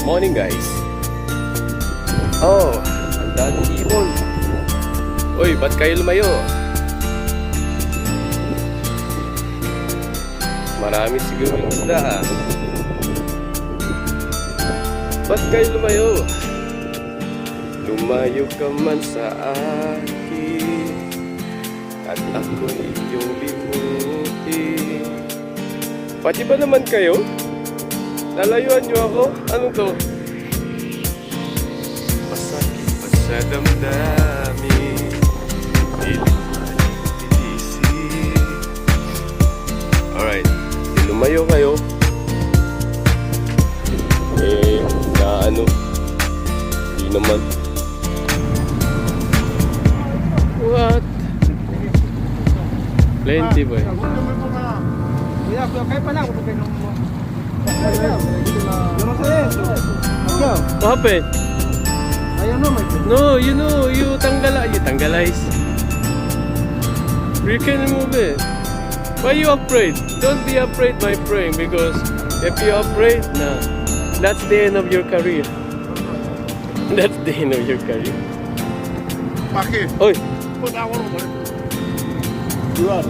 Morning guys. Oh, ang daming ibon. Uy, ba't kayo lumayo? Marami siguro yung isda ah. Ba't kayo lumayo? Lumayo ka man sa akin at ako'y iyong limutin. Pati ba naman kayo? Lalayuan niyo ako? Ano to? Masakit pa sa damdamin, pilit malitisip. Alright, lumayo kayo. Na ano? Hindi naman. What? Plenty ba eh? What happened? No, you tanggalize. You can remove it. Why are you afraid? Don't be afraid, my friend, because if you're afraid, nah, that's the end of your career. That's the end of your career. Bakit? Oy! Yuan.